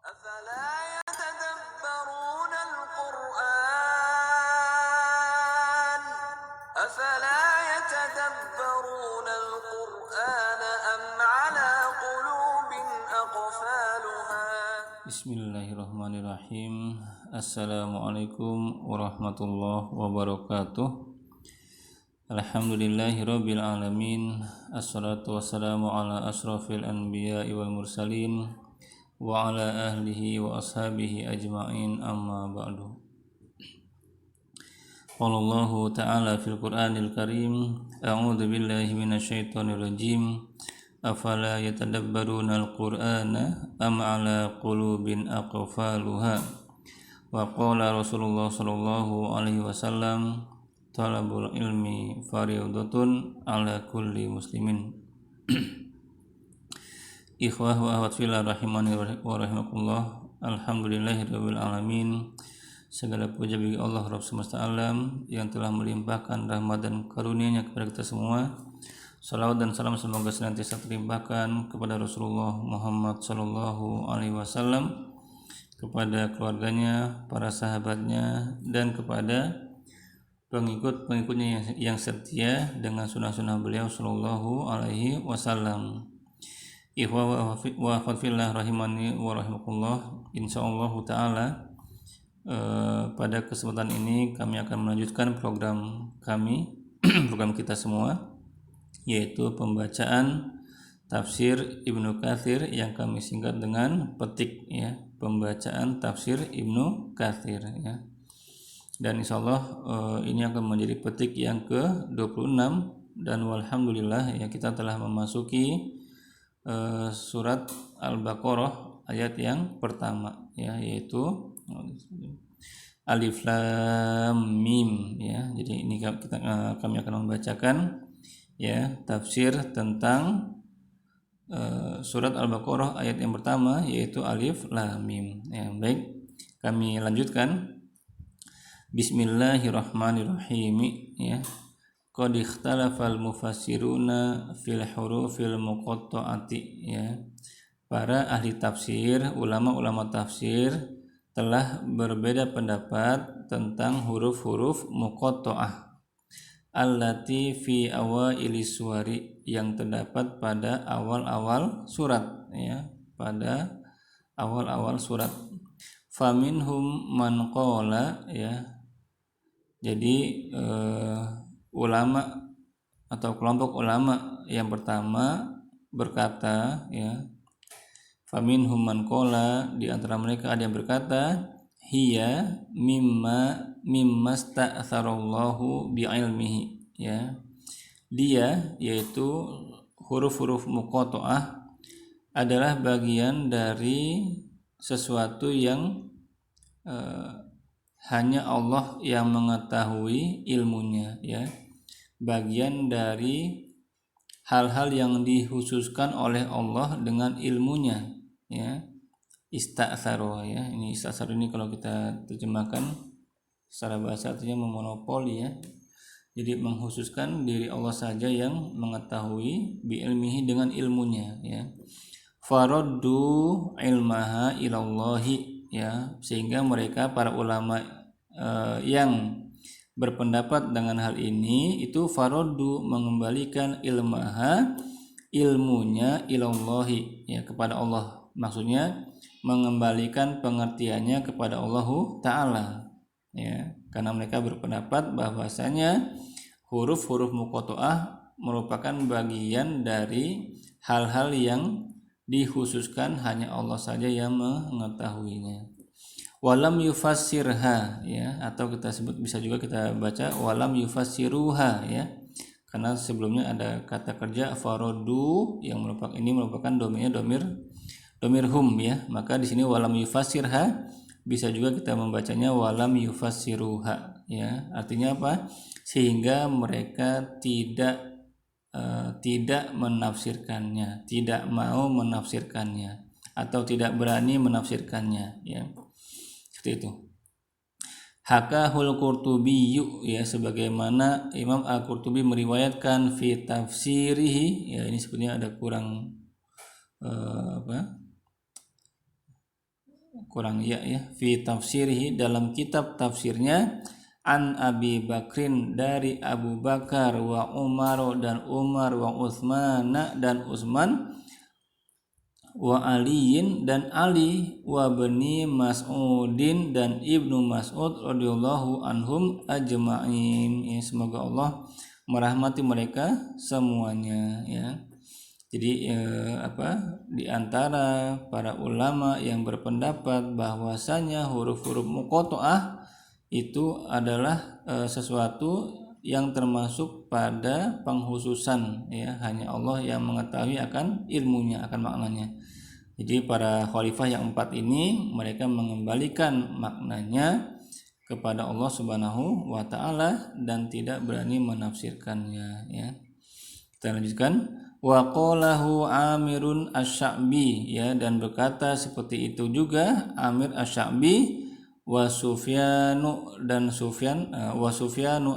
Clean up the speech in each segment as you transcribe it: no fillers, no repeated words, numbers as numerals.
أفلا يتدبرون القرآن أم على قلوب أقفالها. Bismillahirrahmanirrahim. Assalamualaikum warahmatullahi wabarakatuh. Alhamdulillahirabbil alamin. Assalatu wassalamu ala asrofil anbiya'i wal mursalin wa ala ahlihi wa ashabihi ajma'in, amma ba'du. Qala Allahu ta'ala fil Qur'anil Karim, a'udzu billahi minasyaitonir rajim. Afala yatadabbaruna al-Qur'ana am ala qulubin aqfaluha. Wa qala Rasulullah sallallahu alaihi wasallam, talabul ilmi fariidatun ala kulli muslimin. Ikhwah wa akhwat fillah rahimani wa rahimakumullah. Alhamdulillahirabbil alamin. Segala puja bagi Allah Rabb semesta alam yang telah melimpahkan rahmat dan karunia-Nya kepada kita semua. Salawat dan salam semoga senantiasa terlimpahkan kepada Rasulullah Muhammad sallallahu alaihi wasallam, kepada keluarganya, para sahabatnya, dan kepada pengikut-pengikutnya yang setia dengan sunnah-sunnah beliau sallallahu alaihi wasallam. Ikhwa wa akhwat fillah rahimani wa rahimakumullah. Insyaallah taala pada kesempatan ini kami akan melanjutkan program kami program kita semua, yaitu pembacaan tafsir Ibnu Katsir yang kami singkat dengan petik, ya, pembacaan tafsir Ibnu Katsir, ya. Dan insyaallah ini akan menjadi petik yang ke-26, dan walhamdulillah ya kita telah memasuki surat Al-Baqarah ayat yang pertama, ya, yaitu Alif Lam Mim, ya. Jadi ini kami akan membacakan, ya, tafsir tentang surat Al-Baqarah ayat yang pertama, yaitu Alif Lam Mim. Ya, baik, kami lanjutkan. Bismillahirrahmanirrahim, ya. Qad ikhtalafal mufassiruna fil hurufil muqatta'ati, ya. Para ahli tafsir, ulama-ulama tafsir telah berbeda pendapat tentang huruf-huruf muqatta'ah allati fi awaili suwari, yang terdapat pada awal-awal surat, ya, pada awal-awal surat. Faminhum man qala, ya. Jadi ulama atau kelompok ulama yang pertama berkata, ya, faminhum man qala, di antara mereka ada yang berkata, hiya mimma sta'tsarallahu bi'ilmihi, ya. Dia, yaitu huruf-huruf muqatta'ah, adalah bagian dari sesuatu yang hanya Allah yang mengetahui ilmunya, ya. Bagian dari hal-hal yang dikhususkan oleh Allah dengan ilmunya, ya. Ista'tsaro, ya. Ini ista'tsaro ini kalau kita terjemahkan secara bahasa artinya memonopoli, ya. Jadi mengkhususkan diri Allah saja yang mengetahui bi ilmihi, dengan ilmunya, ya. Faraddu ilmaha ilallahi, ya, sehingga mereka para ulama yang berpendapat dengan hal ini itu faraddu, mengembalikan ilmaha, ilmunya, ilallahi, ya, kepada Allah. Maksudnya mengembalikan pengertiannya kepada Allah Ta'ala, ya, karena mereka berpendapat bahwasanya huruf-huruf muqatta'ah merupakan bagian dari hal-hal yang dikhususkan hanya Allah saja yang mengetahuinya. Walam yufassirha, ya, atau kita sebut, bisa juga kita baca walam yufassiruha, ya, karena sebelumnya ada kata kerja faradu yang merupakan domirnya domir hum, ya. Maka di sini walam yufassirha bisa juga kita membacanya walam yufassiruha, ya. Artinya apa? Sehingga mereka tidak menafsirkannya, tidak mau menafsirkannya, atau tidak berani menafsirkannya, ya. Seperti itu. Hakahul Qurtubi, ya, sebagaimana Imam Al-Qurtubi meriwayatkan fi tafsirihi, ya, ini sebenarnya ada kurang kurang ya fi tafsirihi dalam kitab tafsirnya an Abi Bakrin dari Abu Bakar wa Umar dan Umar wa Utsman dan Utsman wa Aliin dan Ali wa bani Mas'udin dan Ibnu Mas'ud radhiyallahu anhum ajma'in. Ya, semoga Allah merahmati mereka semuanya ya. Jadi di antara para ulama yang berpendapat bahwasanya huruf-huruf muqatta'ah itu adalah sesuatu yang termasuk pada penghususan ya, hanya Allah yang mengetahui akan ilmunya, akan maknanya. Jadi para khalifah yang 4 ini mereka mengembalikan maknanya kepada Allah Subhanahu wa taala dan tidak berani menafsirkannya ya. Kita lanjutkan. Wa qalahu Amirun Asy-Sya'bi ya, dan berkata seperti itu juga Amir Asy-Sya'bi wa Sufyanu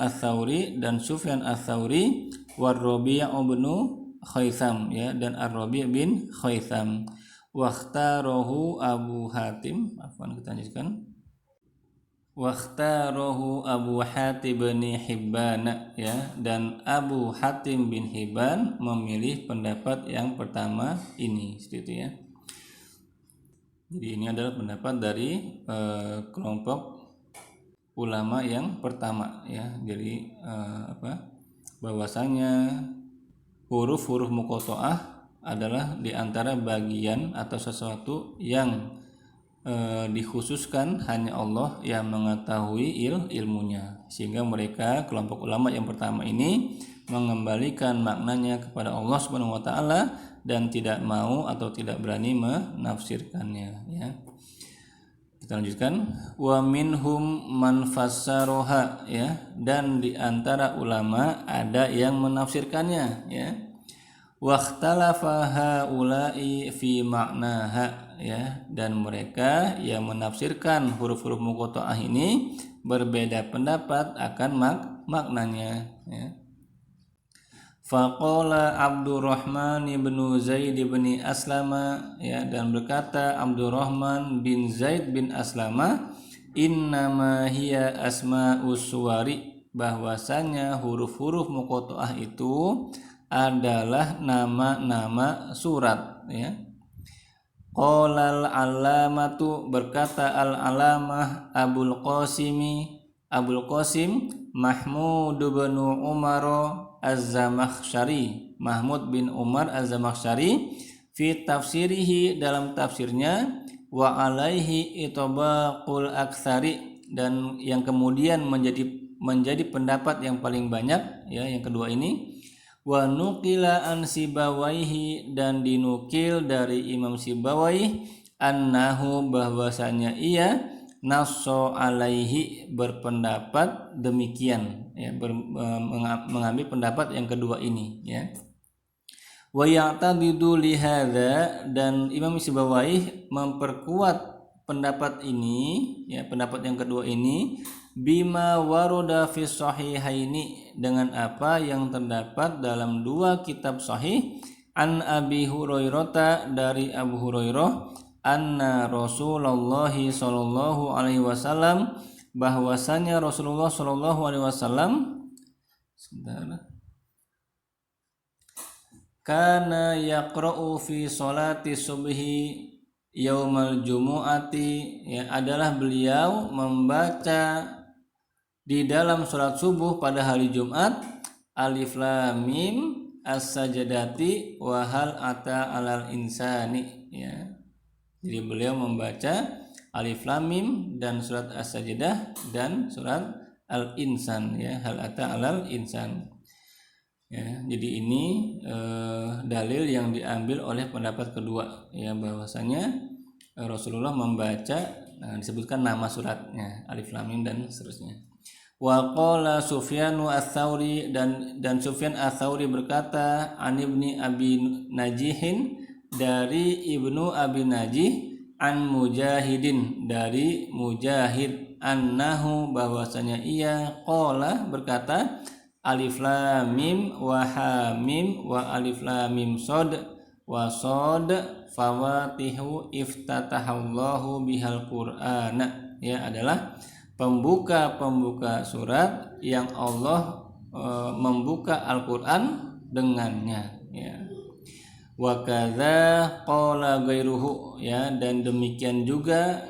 Ats-Tsauri dan Sufyan Ats-Tsauri wa Rabi' bin Khaitsam ya, dan Ar-Rabi' bin Khaitsam wa ikhtarahu Abu Hatim kita lanjutkan. Wakhtarahu Abu Hatim bin Hibban ya, dan Abu Hatim bin Hibban memilih pendapat yang pertama ini seperti itu ya. Jadi ini adalah pendapat dari kelompok ulama yang pertama ya. Jadi bahwasanya huruf-huruf muqatta'ah adalah diantara bagian atau sesuatu yang dikhususkan hanya Allah yang mengetahui ilmunya, sehingga mereka kelompok ulama yang pertama ini mengembalikan maknanya kepada Allah Subhanahu wa taala dan tidak mau atau tidak berani menafsirkannya ya. Kita lanjutkan. Wa minhum man fassaraha ya, dan di antara ulama ada yang menafsirkannya ya. Wakhtalafa haula'i fi maknaha ya, dan mereka yang menafsirkan huruf-huruf muqatta'ah ini berbeda pendapat akan maknanya ya. Faqala Abdurrahman bin Zaid bin Aslama ya, dan berkata Abdurrahman bin Zaid bin Aslama, innama hiya asma'us suwari, bahwasanya huruf-huruf muqatta'ah itu adalah nama-nama surat ya. Qala al-alamatu, berkata al-alamah Abul Qasim Mahmud bin Umar Az-Zamakhsyari, Mahmud bin Umar Az-Zamakhsyari fi tafsirihi, dalam tafsirnya, wa alaihi itbaqul aktsari, dan yang kemudian menjadi pendapat yang paling banyak ya, yang kedua ini. Wa nuqila an Sibawaihi, dan dinukil dari Imam Sibawai, annahu, bahwasanya ia nasso alaihi, berpendapat demikian ya, mengambil pendapat yang kedua ini ya. Wa ya'tadidu li hadza, dan Imam Sibawai memperkuat pendapat ini ya, pendapat yang kedua ini, bima waroda fi sahihaini, dengan apa yang terdapat dalam dua kitab sahih, an Abi Hurairah, dari Abu Hurairah, anna Rasulullah sallallahu alaihi wasallam, bahwasanya Rasulullah sallallahu alaihi wasallam kana yaqra'u fi sholati subhi yaumal jumu'ati ya, adalah beliau membaca di dalam sholat subuh pada hari Jumat, alif lam mim as-sajadati wa hal ata alal insani ya. Jadi beliau membaca alif lam mim dan surat as-sajadah dan surat al-insan ya, hal ata alal insan ya. Jadi ini dalil yang diambil oleh pendapat kedua ya, bahwasanya Rasulullah membaca disebutkan nama suratnya alif lam mim dan seterusnya. Wa qala Sufyan Ats-Tsauri, dan Sufyan Ats-Tsauri berkata, an Ibni Abi Najihin, dari Ibnu Abi Najih, an Mujahidin, dari Mujahid, annahu, bahwasanya ia, qala, berkata, alif lam mim wa ha mim wa alif lam mim shad wasod fawatihu iftatahallahu bihal Qur'ana, ya, adalah pembuka surat yang Allah membuka Al-Qur'an dengannya, ya. Wa kadza qala ghairuhu, ya, dan demikian juga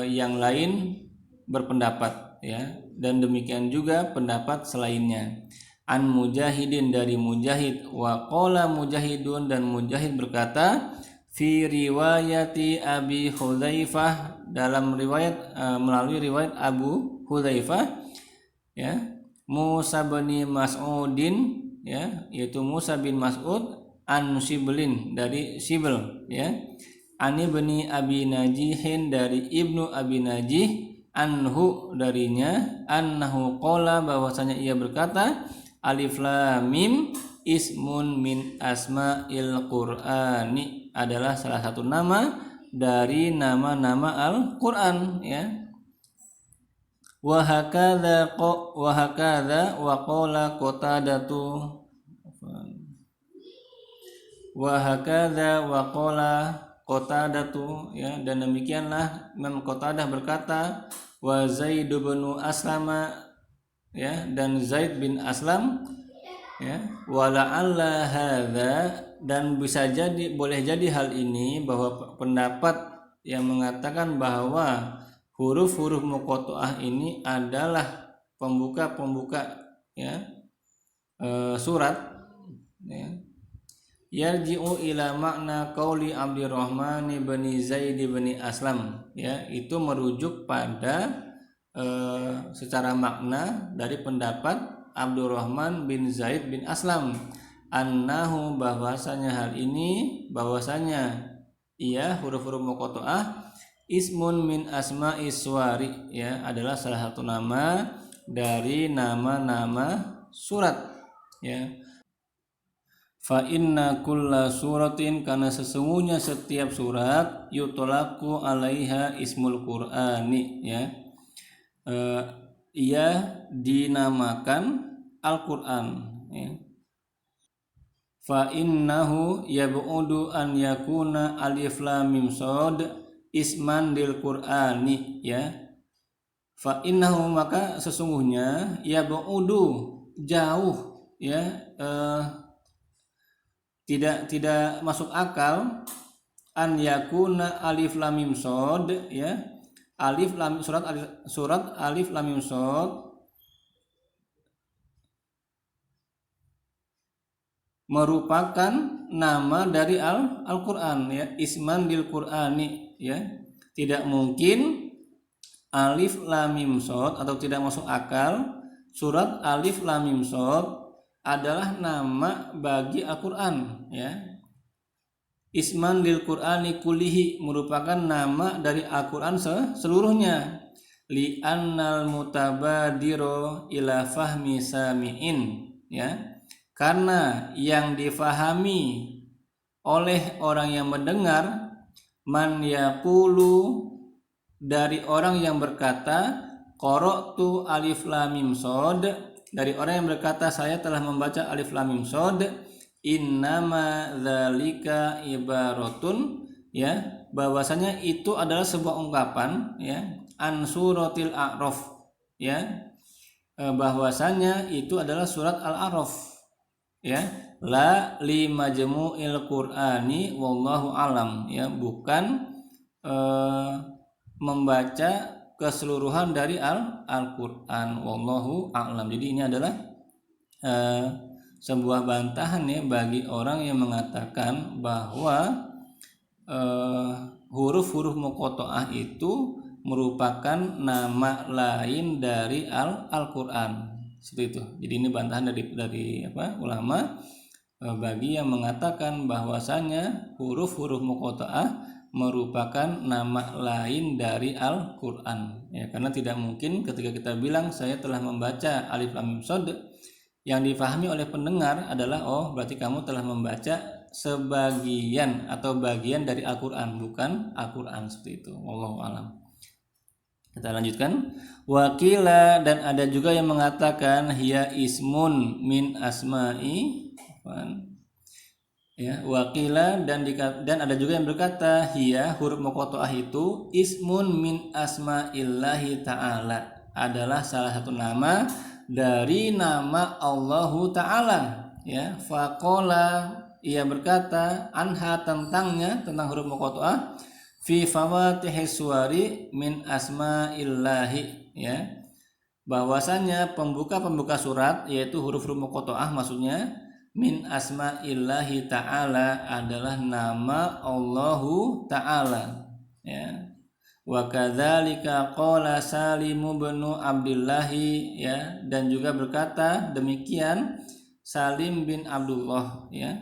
yang lain berpendapat, ya, dan demikian juga pendapat selainnya. An Mujahidin, dari Mujahid, wa qala Mujahidun, dan Mujahid berkata fi riwayati Abi Hudzaifah, dalam riwayat melalui riwayat Abu Hudzaifah, ya, Musa bin Mas'udin, ya, yaitu Musa bin Mas'ud, an Siblin, dari Sibl, ya, Ani bani Abi Najihin, dari Ibnu Abi Najih, anhu, darinya, annahu qala, bahwasanya ia berkata, alif lam mim ismun min asma'il Qur'ani, adalah salah satu nama dari nama-nama Al-Qur'an, ya. Wa hakadza wa qala Qatadatu, wa hakadza wa qala Qatadatu, ya, dan demikianlah Imam Qatadah berkata, wa Zaid bin Aslama, ya, dan Zaid bin Aslam, ya, wa la'alla hadza, dan bisa jadi, boleh jadi hal ini, bahwa pendapat yang mengatakan bahwa huruf-huruf muqatta'ah ini adalah pembuka, ya, surat, ya, yarji'u ila makna qauli Abdurrahman bin Zaid bin Aslam, ya, itu merujuk pada secara makna dari pendapat Abdurrahman bin Zaid bin Aslam, annahu, bahwasanya hal ini, bahwasanya ia huruf-huruf muqatta'ah ismun min asma'is suwari, ya, adalah salah satu nama dari nama-nama surat, ya. Fa inna kulla suratin, karena sesungguhnya setiap surat, yutlaku alaiha ismul Qur'ani, ya, ia dinamakan Al-Qur'an, ya. Fa innahu yab'udu an yakuna alif lam mim shad isman lil Qur'ani, ya. Fa innahu, maka sesungguhnya, yab'udu, jauh, ya, tidak masuk akal, an yakuna alif lam mim shad, ya, alif lam, surat alif lam mim shad merupakan nama dari Al-Qur'an, ya, isman lil Qur'ani, ya. Tidak mungkin alif lam mim shad, atau tidak masuk akal surat alif lam mim shad adalah nama bagi Al-Qur'an, ya. Isman lil Qur'ani kullihi, merupakan nama dari Al-Qur'an seluruhnya. Li annal mutabadiro ila fahmi sami'in, ya, karena yang difahami oleh orang yang mendengar, man yaqulu, dari orang yang berkata, qara'tu alif lam mim shad, dari orang yang berkata, saya telah membaca alif lam mim shad, innama dzalika ibaratun, ya, bahwasanya itu adalah sebuah ungkapan, ya, an suratil A'raf, ya, bahwasanya itu adalah surat Al-A'raf, ya, la li majmu'il Qur'ani wallahu alam, ya, bukan membaca keseluruhan dari Al-Qur'an, wallahu a'lam. Jadi ini adalah sebuah bantahan, ya, bagi orang yang mengatakan bahwa huruf-huruf muqatta'ah itu merupakan nama lain dari Al-Qur'an, seperti itu. Jadi ini bantahan dari ulama bagi yang mengatakan bahwasanya huruf-huruf muqatta'ah merupakan nama lain dari Al-Qur'an, ya, karena tidak mungkin ketika kita bilang saya telah membaca alif lam mim shad, yang difahami oleh pendengar adalah, oh, berarti kamu telah membaca sebagian atau bagian dari Al-Qur'an, bukan Al-Qur'an, seperti itu. Wallahu a'lam. Kita lanjutkan. Wakila, dan ada juga yang mengatakan hiya ismun min asma'i, Ya, wakila dan ada juga yang berkata hiya huruf muqatta'ah itu ismun min asma'illahi ta'ala, adalah salah satu nama dari nama Allahu ta'ala. Ya, faqala, ia berkata anha, tentangnya, tentang huruf muqatta'ah, fi fawatihis suwari min asma'illahi, ya, bahwasanya pembuka surat yaitu huruf-huruf muqatta'ah maksudnya min asma'illahi ta'ala adalah nama Allahu ta'ala, ya. Wa kadzalika qala Salim bin Abdullah, ya, dan juga berkata demikian Salim bin Abdullah, ya.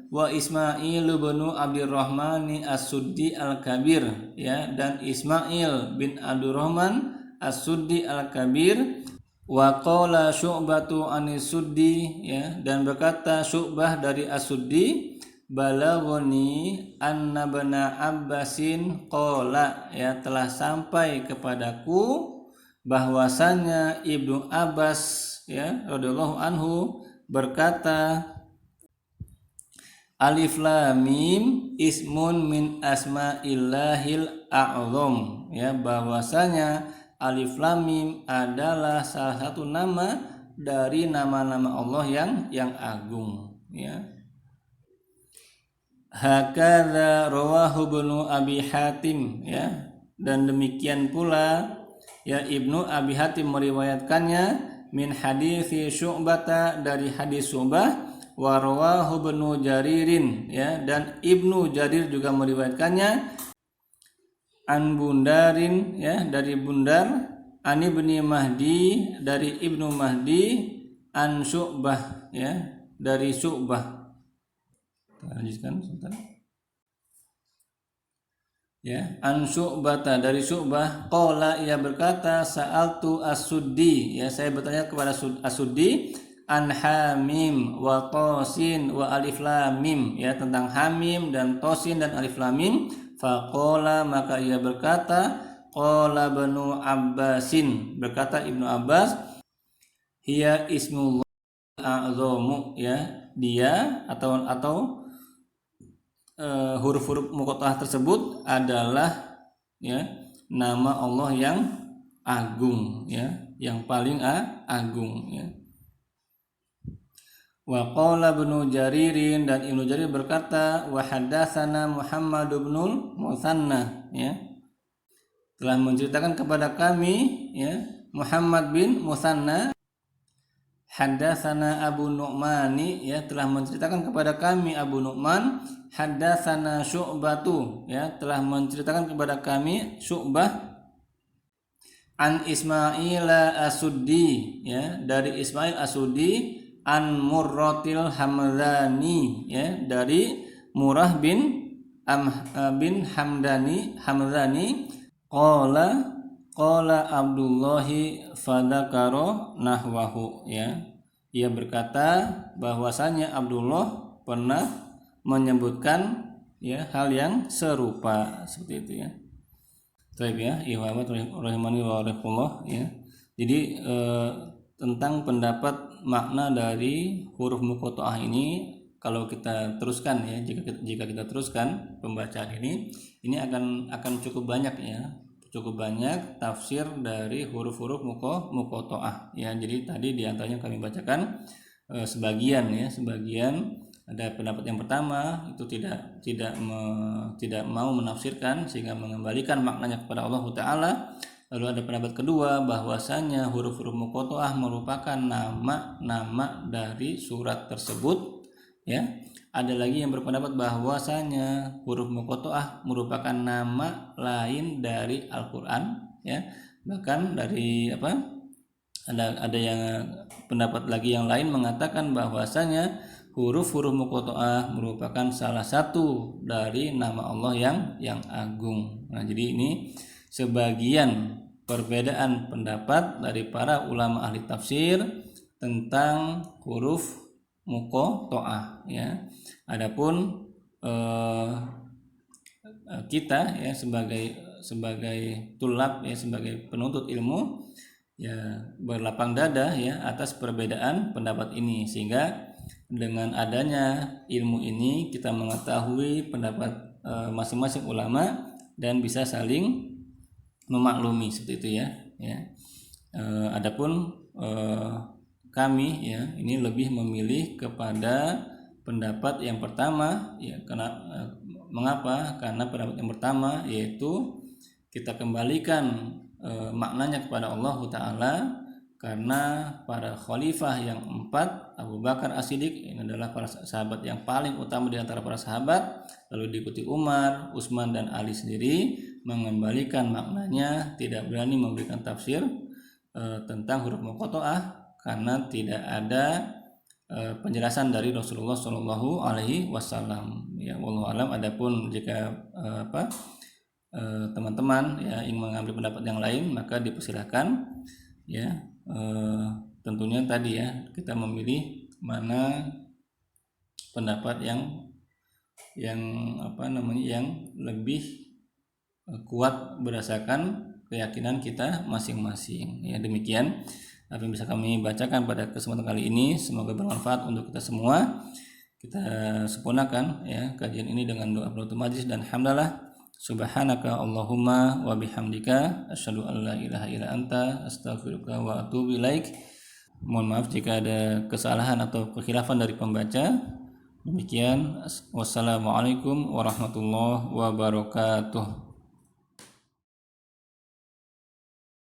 Wa Ismail bin Abdurrahman As-Suddi Al-Kabir, ya, dan Ismail bin Abdurrahman As-Suddi Al-Kabir. Wa qala Syu'batu Anis-Suddi, ya, dan berkata Syu'bah dari As-Suddi, balaghani anna bana Abbasin qala, ya, telah sampai kepadaku bahwasanya Ibnu Abbas, ya, radhiyallahu anhu berkata, alif lam mim ismun min asma'illahil a'zam, ya, bahwasanya alif lam mim adalah salah satu nama dari nama-nama Allah yang agung, ya. Hakadza rawahu Ibnu Abi Hatim, ya, dan demikian pula, ya, Ibnu Abi Hatim meriwayatkannya min hadits Syu'bah, dari hadis Syu'bah, wa rawahu Ibnu Jaririn, ya, dan Ibnu Jarir juga meriwayatkannya an Bundarin, ya, dari Bundar, an Ibni Mahdi, dari Ibnu Mahdi, an Syu'bah, ya, dari Syu'bah. Lanjutkan sebentar. Ya, an Syu'bah, dari Syu'bah, qala, ia berkata sa'altu As-Suddi, ya, saya bertanya kepada As-Suddi an hamim wa tosin wa alif lam mim, ya, tentang hamim dan tosin dan alif lam mim. Faqala, maka ia berkata, qala Ibnu Abbasin, berkata Ibnu Abbas, hiya ismullah a'zamu, ya, dia atau huruf-huruf muqatta'ah tersebut adalah, ya, nama Allah yang agung, ya, yang paling agung, ya. Wa qala Ibnu Jaririn, dan Ibnu Jarir berkata, wa haddatsana Muhammad bin Musanna, ya, telah menceritakan kepada kami, ya, Muhammad bin Musanna. Haddatsana Abu Nu'mani, ya, telah menceritakan kepada kami Abu Nu'man. Haddatsana Syu'batu, ya, telah menceritakan kepada kami Syu'bah. An Ismail As-Suddi, ya, dari Ismail As-Suddi, an Murratil Hamdani, ya, dari Murrah bin Hamdani, qala Abdullahi fadzakara nahwahu, ya, ia berkata bahwasanya Abdullah pernah menyebutkan, ya, hal yang serupa seperti itu, ya. Baik, ya, ikhwan rahimani wa rahimakumullah, ya. Jadi tentang pendapat makna dari huruf muqatta'ah ini, kalau kita teruskan, ya, jika kita teruskan pembacaan ini akan cukup banyak, ya, cukup banyak tafsir dari huruf-huruf muqatta'ah, ya. Jadi tadi diantaranya kami bacakan sebagian, ya, sebagian. Ada pendapat yang pertama itu tidak mau menafsirkan sehingga mengembalikan maknanya kepada Allah Ta'ala. Lalu ada pendapat kedua bahwasanya huruf-huruf muqatta'ah merupakan nama dari surat tersebut, ya. Ada lagi yang berpendapat bahwasanya huruf muqatta'ah merupakan nama lain dari Al-Qur'an, ya. Bahkan dari ada yang pendapat lagi yang lain mengatakan bahwasanya huruf-huruf muqatta'ah merupakan salah satu dari nama Allah yang agung. Nah, jadi ini sebagian perbedaan pendapat dari para ulama ahli tafsir tentang huruf muqatta'ah, ya. Adapun kita, ya, sebagai tulab, ya, sebagai penuntut ilmu, ya, berlapang dada, ya, atas perbedaan pendapat ini, sehingga dengan adanya ilmu ini kita mengetahui pendapat masing-masing ulama dan bisa saling memaklumi seperti itu ya. Adapun kami ya ini lebih memilih kepada pendapat yang pertama ya. Mengapa? Karena pendapat yang pertama yaitu kita kembalikan maknanya kepada Allah Ta'ala, karena para khalifah yang 4, Abu Bakar As-Siddiq, ini adalah para sahabat yang paling utama di antara para sahabat, lalu diikuti Umar, Utsman dan Ali sendiri mengembalikan maknanya, tidak berani memberikan tafsir tentang huruf muqatta'ah karena tidak ada penjelasan dari Rasulullah Shallallahu Alaihi Wasallam. Ya, wallahu alam. Adapun jika teman-teman ya ingin mengambil pendapat yang lain, maka dipersilahkan ya. Tentunya tadi ya kita memilih mana pendapat yang lebih kuat berdasarkan keyakinan kita masing-masing. Ya, demikian apa yang bisa kami bacakan pada kesempatan kali ini. Semoga bermanfaat untuk kita semua. Kita sempurnakan ya kajian ini dengan doa penutup majlis dan hamdalah. Subhanaka Allahumma wa bihamdika asyhadu an la ilaha illa anta astaghfiruka wa atubu ilaik. Mohon maaf jika ada kesalahan atau kekhilafan dari pembaca. Demikian, wassalamualaikum warahmatullahi wabarakatuh.